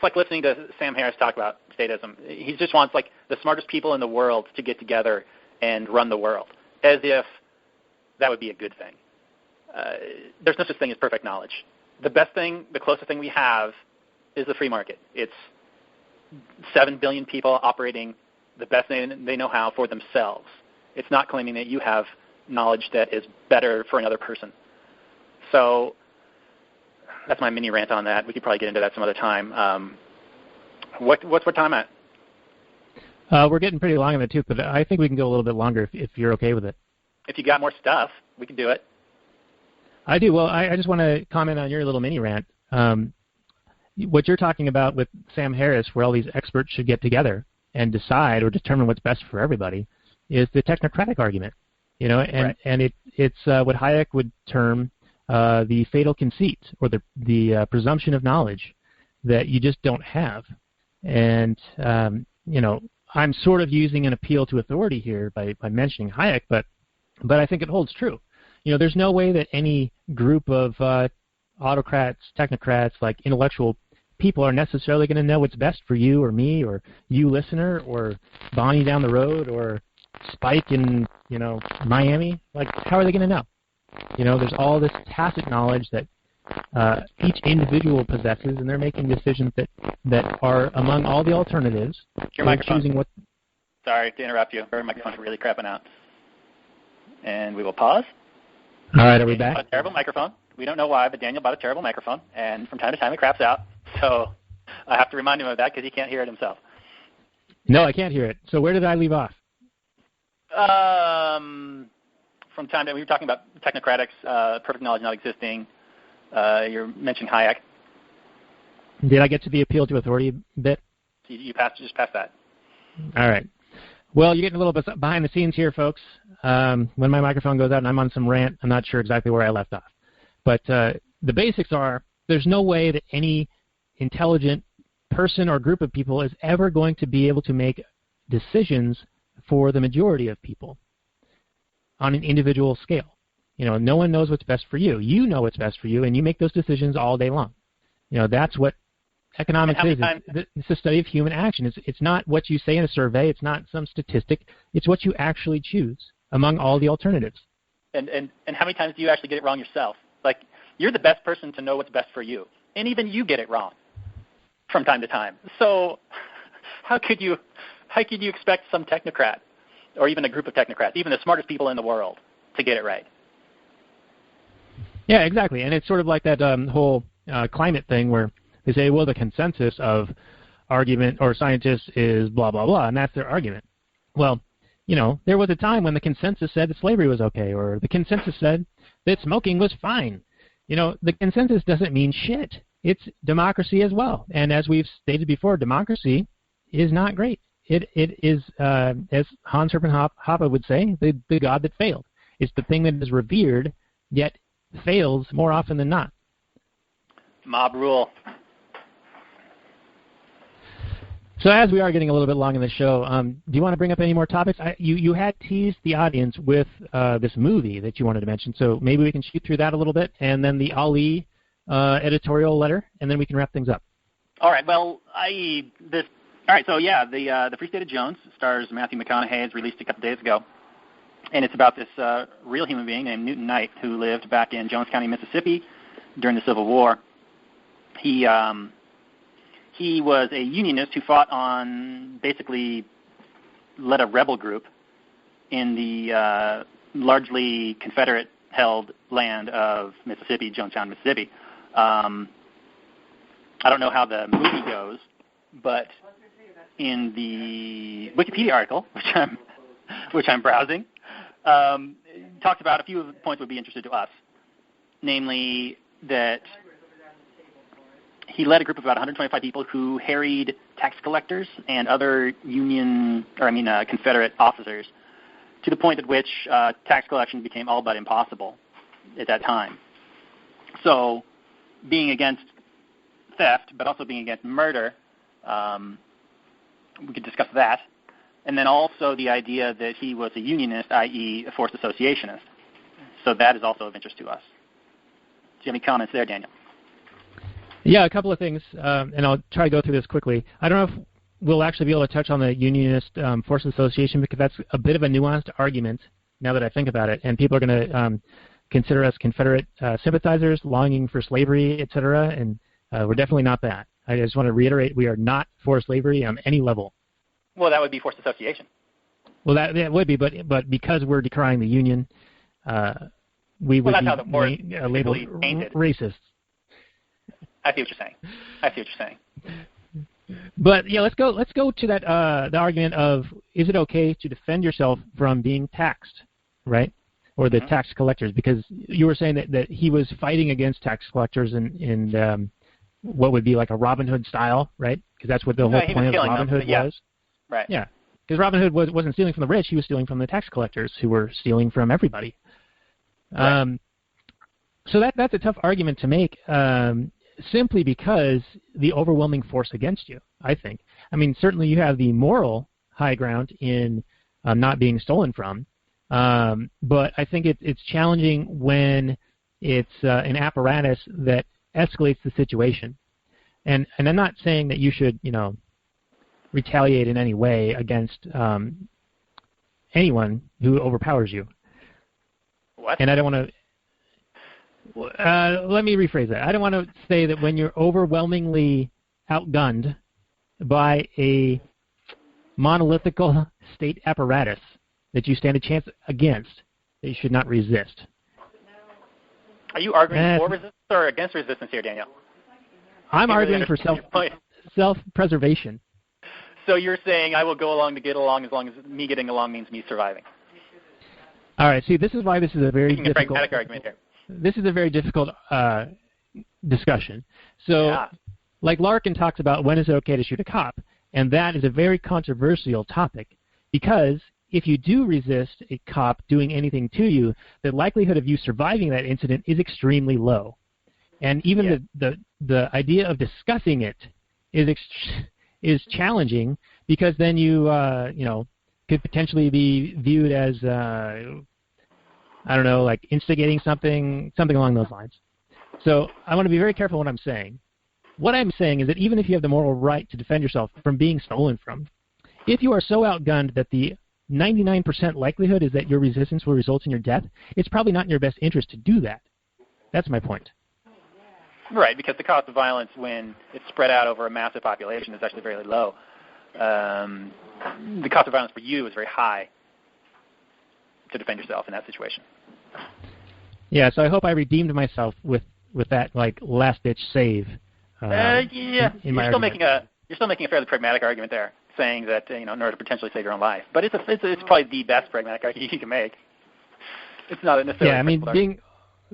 like listening to Sam Harris talk about statism. He just wants like the smartest people in the world to get together and run the world, as if that would be a good thing. There's no such thing as perfect knowledge. The best thing, the closest thing we have is the free market. It's 7 billion people operating the best they know how for themselves. It's not claiming that you have knowledge that is better for another person. So that's my mini rant on that. We could probably get into that some other time. What's our time at? We're getting pretty long in the tooth, but I think we can go a little bit longer if you're okay with it. If you got more stuff, we can do it. I do. Well, I just want to comment on your little mini rant. What you're talking about with Sam Harris, where all these experts should get together and decide or determine what's best for everybody, is the technocratic argument. Right. And it's what Hayek would term the fatal conceit, or the presumption of knowledge that you just don't have. And I'm sort of using an appeal to authority here by mentioning Hayek, but I think it holds true. There's no way that any group of autocrats, technocrats, like intellectual people are necessarily going to know what's best for you or me or you listener or Bonnie down the road or Spike in, Miami. Like, how are they going to know? There's all this tacit knowledge that each individual possesses, and they're making decisions that are among all the alternatives. Your microphone. Choosing what. Sorry to interrupt you. Your microphone's really crapping out. And we will pause. All right, are we back? A terrible microphone. We don't know why, but Daniel bought a terrible microphone, and from time to time it craps out. So I have to remind him of that because he can't hear it himself. No, I can't hear it. So where did I leave off? From time to we were talking about technocratics, perfect knowledge not existing. You're mentioning Hayek. Did I get to the appeal to authority bit? You just passed that. All right. Well, you're getting a little bit behind the scenes here, folks. When my microphone goes out and I'm on some rant, I'm not sure exactly where I left off. But the basics are there's no way that any intelligent person or group of people is ever going to be able to make decisions for the majority of people on an individual scale. No one knows what's best for you. You know what's best for you, and you make those decisions all day long. That's what economics is. It's the study of human action. It's not what you say in a survey. It's not some statistic. It's what you actually choose among all the alternatives. And how many times do you actually get it wrong yourself? Like, you're the best person to know what's best for you, and even you get it wrong from time to time. So how could you expect some technocrat or even a group of technocrats, even the smartest people in the world, to get it right? Yeah, exactly. And it's sort of like that whole climate thing where they say, well, the consensus of argument or scientists is blah, blah, blah, and that's their argument. Well, there was a time when the consensus said that slavery was okay, or the consensus said that smoking was fine. The consensus doesn't mean shit. It's democracy as well. And as we've stated before, democracy is not great. It is, as Hans Hermann Hoppe would say, the god that failed. It's the thing that is revered, yet fails more often than not. Mob rule. So as we are getting a little bit long in the show, do you want to bring up any more topics? You had teased the audience with this movie that you wanted to mention, so maybe we can shoot through that a little bit, and then the Ali editorial letter, and then we can wrap things up. All right. Well, All right, so yeah, the Free State of Jones stars Matthew McConaughey. Is released a couple days ago, and it's about this real human being named Newton Knight who lived back in Jones County, Mississippi, during the Civil War. He was a Unionist who fought on, basically led a rebel group in the largely Confederate-held land of Mississippi, Jonestown, Mississippi. I don't know how the movie goes, but in the Wikipedia article, which I'm browsing, talks about a few of the points would be interested to us, namely that he led a group of about 125 people who harried tax collectors and other Confederate officers to the point at which tax collection became all but impossible at that time. So being against theft, but also being against murder, we could discuss that. And then also the idea that he was a unionist, i.e. a forced associationist. So that is also of interest to us. Do you have any comments there, Daniel? Yeah, a couple of things, and I'll try to go through this quickly. I don't know if we'll actually be able to touch on the unionist forced association, because that's a bit of a nuanced argument now that I think about it, and people are going to consider us Confederate sympathizers, longing for slavery, etc., and we're definitely not that. I just want to reiterate, we are not for slavery on any level. Well, that would be forced association. Well, that would be, but because we're decrying the union, we would be labeled racist. I see what you're saying. But yeah, let's go to that the argument of, is it okay to defend yourself from being taxed, right? Or the tax collectors, because you were saying that he was fighting against tax collectors in what would be like a Robin Hood style, right? Because that's what the whole point of Robin Hood was. Right. Yeah, because Robin Hood wasn't stealing from the rich; he was stealing from the tax collectors, who were stealing from everybody. Right. So that's a tough argument to make. Simply because the overwhelming force against you, I think. I mean, certainly you have the moral high ground in not being stolen from, but I think it's challenging when it's an apparatus that escalates the situation. And I'm not saying that you should, retaliate in any way against anyone who overpowers you. What? And I don't want to... let me rephrase that. I don't want to say that when you're overwhelmingly outgunned by a monolithical state apparatus that you stand a chance against, that you should not resist. Are you arguing for resistance or against resistance here, Daniel? I'm arguing for self-preservation. So you're saying I will go along to get along as long as me getting along means me surviving. All right. See, this is why this is a very difficult... a pragmatic argument here. This is a very difficult discussion. So, like Larkin talks about, when is it okay to shoot a cop? And that is a very controversial topic, because if you do resist a cop doing anything to you, the likelihood of you surviving that incident is extremely low. And even the idea of discussing it is challenging, because then you could potentially be viewed as like instigating something along those lines. So I want to be very careful what I'm saying. What I'm saying is that even if you have the moral right to defend yourself from being stolen from, if you are so outgunned that the 99% likelihood is that your resistance will result in your death, it's probably not in your best interest to do that. That's my point. Right, because the cost of violence when it's spread out over a massive population is actually very low. The cost of violence for you is very high to defend yourself in that situation. Yeah, so I hope I redeemed myself with that last-ditch save. You're still making a fairly pragmatic argument there, saying that in order to potentially save your own life. But it's probably the best pragmatic argument you can make. It's not necessarily. Yeah, I mean,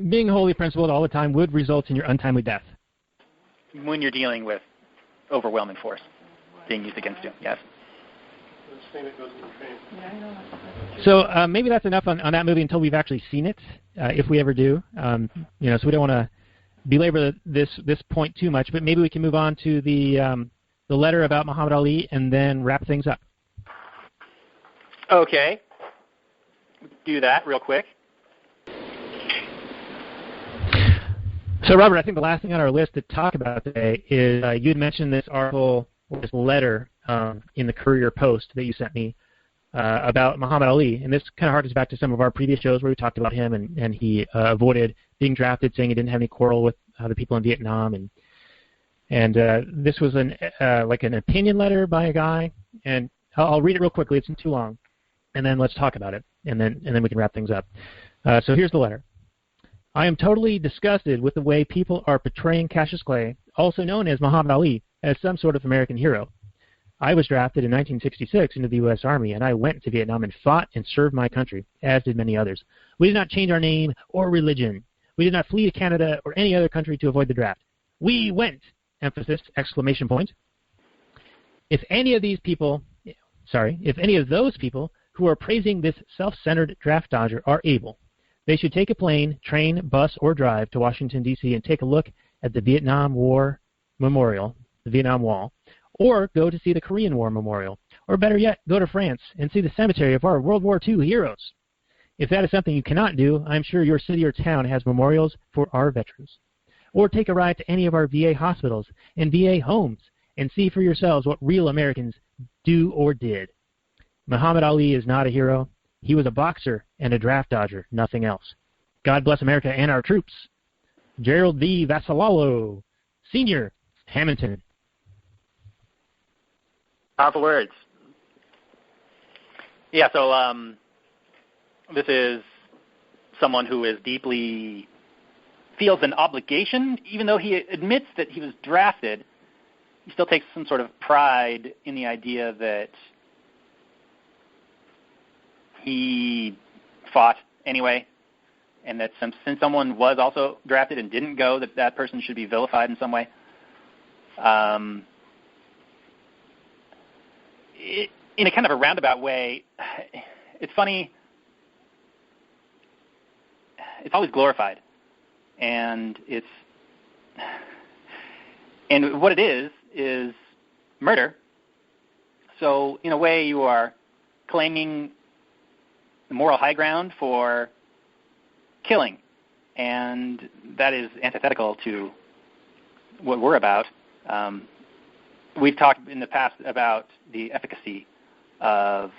being wholly principled all the time would result in your untimely death. When you're dealing with overwhelming force being used against you, yes. So maybe that's enough on that movie until we've actually seen it, if we ever do. So we don't want to belabor this point too much, but maybe we can move on to the letter about Muhammad Ali and then wrap things up. Okay. Do that real quick. So, Robert, I think the last thing on our list to talk about today is you had mentioned this article, or this letter, in the Courier Post that you sent me about Muhammad Ali, and this kind of harkens back to some of our previous shows where we talked about him, and he avoided being drafted, saying he didn't have any quarrel with the people in Vietnam, and this was like an opinion letter by a guy, and I'll read it real quickly. It's not too long, and then let's talk about it, and then we can wrap things up. So here's the letter. I am totally disgusted with the way people are portraying Cassius Clay, also known as Muhammad Ali, as some sort of American hero. I was drafted in 1966 into the U.S. Army, and I went to Vietnam and fought and served my country, as did many others. We did not change our name or religion. We did not flee to Canada or any other country to avoid the draft. We went! Emphasis, exclamation point. If any of those people who are praising this self-centered draft dodger are able, they should take a plane, train, bus, or drive to Washington, D.C. and take a look at the Vietnam War Memorial, the Vietnam Wall, or go to see the Korean War Memorial, or better yet, go to France and see the cemetery of our World War II heroes. If that is something you cannot do, I'm sure your city or town has memorials for our veterans. Or take a ride to any of our VA hospitals and VA homes and see for yourselves what real Americans do or did. Muhammad Ali is not a hero. He was a boxer and a draft dodger, nothing else. God bless America and our troops. Gerald V. Vassalalo, Sr., Hamilton. Powerful words. Yeah, so this is someone who is deeply feels an obligation, even though he admits that he was drafted. He still takes some sort of pride in the idea that he fought anyway, and that since someone was also drafted and didn't go, that person should be vilified in some way. In a kind of a roundabout way, it's funny. It's always glorified, and what it is murder. So in a way, you are claiming the moral high ground for killing, and that is antithetical to what we're about. We've talked in the past about the efficacy of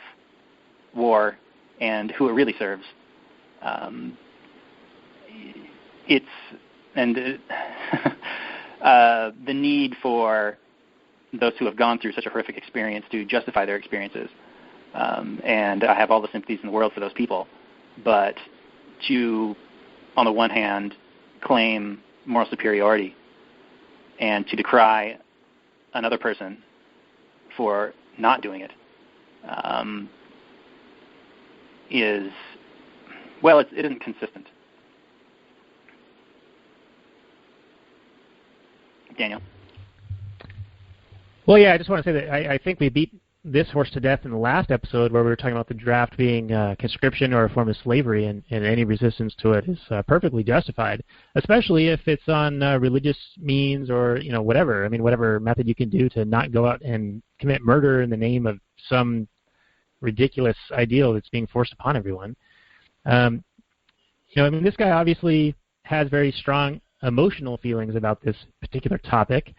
war and who it really serves. The need for those who have gone through such a horrific experience to justify their experiences. And I have all the sympathies in the world for those people. But to, on the one hand, claim moral superiority and to decry another person for not doing it it isn't consistent. Daniel? Well, yeah, I just want to say that I think we beat this horse to death in the last episode where we were talking about the draft being conscription or a form of slavery, and any resistance to it is perfectly justified, especially if it's on religious means or whatever. I mean, whatever method you can do to not go out and commit murder in the name of some ridiculous ideal that's being forced upon everyone. This guy obviously has very strong emotional feelings about this particular topic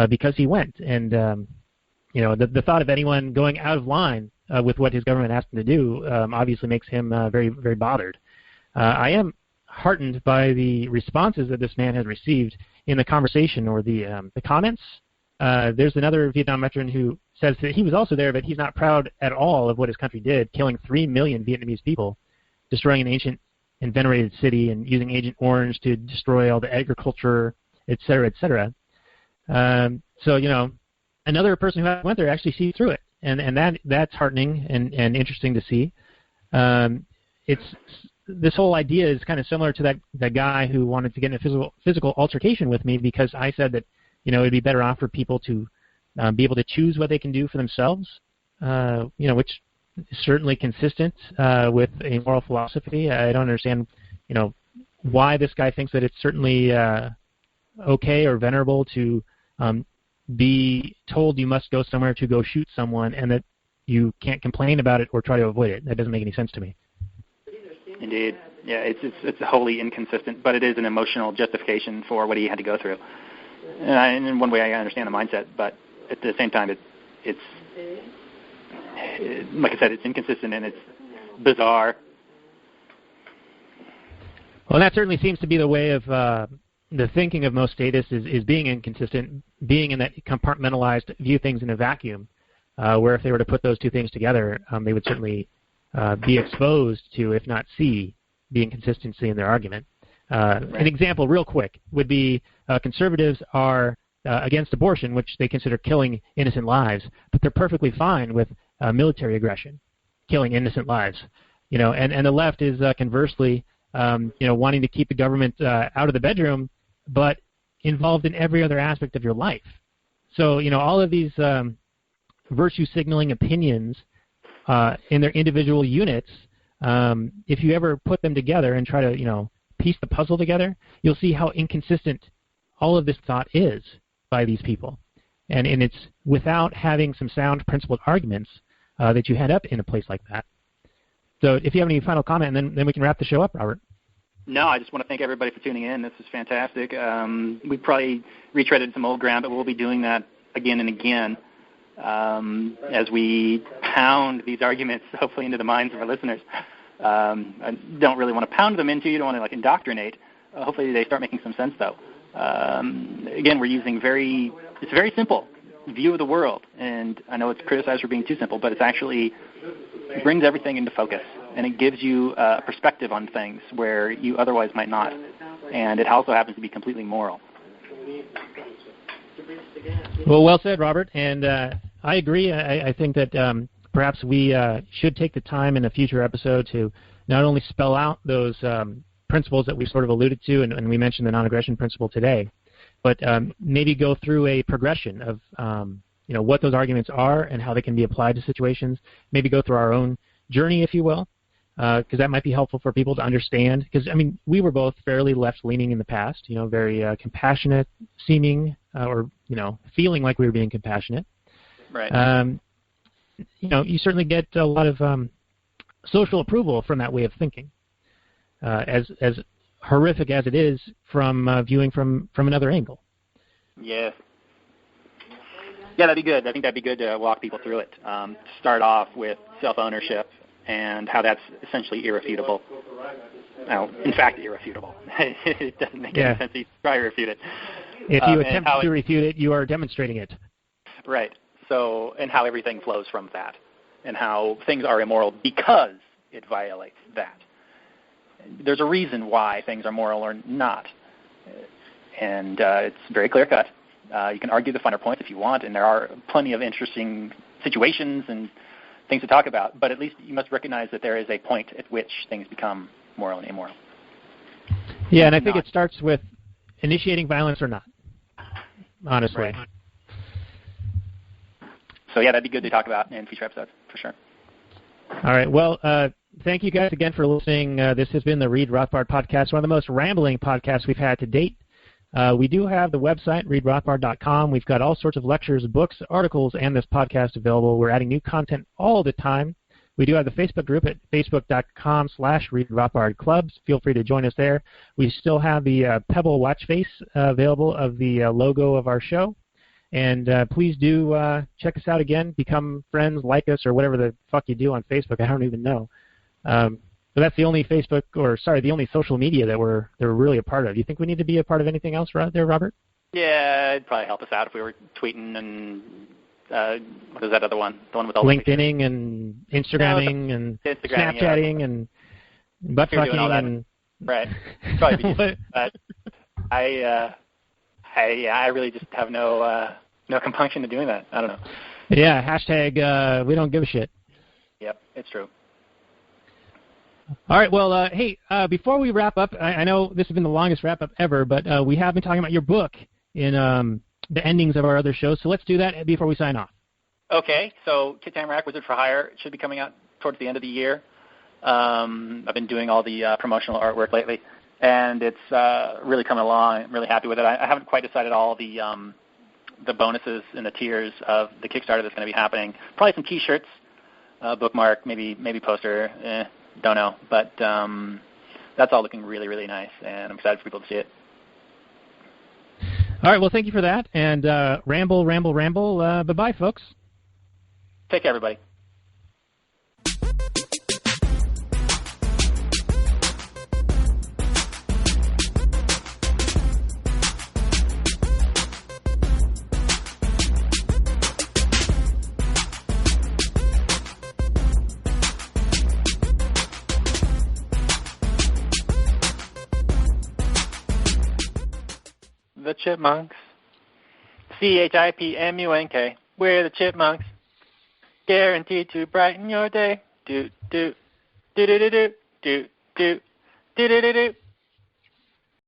because he went, and the thought of anyone going out of line with what his government asked him to do obviously makes him very, very bothered. I am heartened by the responses that this man has received in the conversation or the comments. There's another Vietnam veteran who says that he was also there, but he's not proud at all of what his country did, killing 3 million Vietnamese people, destroying an ancient and venerated city, and using Agent Orange to destroy all the agriculture, et cetera, et cetera. Another person who went there actually sees through it, and that's heartening and interesting to see. This whole idea is kind of similar to that guy who wanted to get in a physical altercation with me because I said that it'd be better off for people to be able to choose what they can do for themselves, which is certainly consistent with a moral philosophy. I don't understand, why this guy thinks that it's certainly okay or venerable to be told you must go somewhere to go shoot someone and that you can't complain about it or try to avoid it. That doesn't make any sense to me. Indeed. Yeah, it's wholly inconsistent, but it is an emotional justification for what he had to go through. And in one way I understand the mindset, but at the same time it's like I said, it's inconsistent and it's bizarre. Well, that certainly seems to be the way of the thinking of most statists is being inconsistent, being in that compartmentalized view things in a vacuum, where if they were to put those two things together, they would certainly be exposed to, if not see, the inconsistency in their argument. Right. An example, real quick, would be conservatives are against abortion, which they consider killing innocent lives, but they're perfectly fine with military aggression, killing innocent lives. And the left is conversely, wanting to keep the government out of the bedroom, but involved in every other aspect of your life. So, all of these virtue signaling opinions in their individual units, if you ever put them together and try to, piece the puzzle together, you'll see how inconsistent all of this thought is by these people. And it's without having some sound principled arguments that you end up in a place like that. So if you have any final comment, then we can wrap the show up, Robert. No, I just want to thank everybody for tuning in. This is fantastic. We probably retreaded some old ground, but we'll be doing that again and again as we pound these arguments, hopefully, into the minds of our listeners. I don't really want to pound them into you. Don't want to indoctrinate. Hopefully they start making some sense, though. Again, we're using it's very simple view of the world, and I know it's criticized for being too simple, but it brings everything into focus, and it gives you a perspective on things where you otherwise might not, and it also happens to be completely moral. Well said, Robert, and I agree. I think that perhaps we should take the time in a future episode to not only spell out those principles that we sort of alluded to, and we mentioned the non-aggression principle today, but maybe go through a progression of what those arguments are and how they can be applied to situations. Maybe go through our own journey, if you will, because that might be helpful for people to understand. Because we were both fairly left-leaning in the past, very compassionate seeming, or feeling like we were being compassionate. Right. You certainly get a lot of social approval from that way of thinking, as horrific as it is from viewing from another angle. Yes. Yeah, that'd be good. I think that'd be good to walk people through it. Start off with self-ownership and how that's essentially irrefutable. Now, in fact, irrefutable. It doesn't make any sense to try to refute it. If you attempt to refute it, you are demonstrating it. Right. So, and how everything flows from that, and how things are immoral because it violates that. There's a reason why things are moral or not, and it's very clear-cut. You can argue the finer points if you want, and there are plenty of interesting situations and things to talk about, but at least you must recognize that there is a point at which things become moral and immoral. Yeah, and I think it starts with initiating violence or not, honestly. Right. So, yeah, that'd be good to talk about in future episodes, for sure. All right. Well, thank you guys again for listening. This has been the Read Rothbard Podcast, one of the most rambling podcasts we've had to date. We do have the website, readrothbard.com. We've got all sorts of lectures, books, articles, and this podcast available. We're adding new content all the time. We do have the Facebook group at facebook.com/readrothbardclubs. Feel free to join us there. We still have the Pebble watch face available of the logo of our show. And please do check us out again, become friends, like us, or whatever the fuck you do on Facebook. I don't even know. But that's the only the only social media that we're really a part of. Do you think we need to be a part of anything else there, Robert? Yeah, it'd probably help us out if we were tweeting and what is that other one? The one with all LinkedIning and Instagramming and Snapchatting and butt fucking and right. Probably be useful. But I really just have no compunction to doing that. I don't know. Yeah, hashtag we don't give a shit. Yep, it's true. All right, well, hey, before we wrap up, I know this has been the longest wrap-up ever, but we have been talking about your book in the endings of our other shows, so let's do that before we sign off. Okay, so Kit Tamarack, Wizard for Hire, it should be coming out towards the end of the year. I've been doing all the promotional artwork lately, and it's really coming along. I'm really happy with it. I haven't quite decided all the bonuses and the tiers of the Kickstarter that's going to be happening. Probably some T-shirts, bookmark, maybe poster, don't know. But that's all looking really, really nice, and I'm excited for people to see it. All right, well, thank you for that, and ramble. Bye-bye, folks. Take care, everybody. The Chipmunks. CHIPMUNK. We're the Chipmunks. Guaranteed to brighten your day. Do do do do do do do do do do do.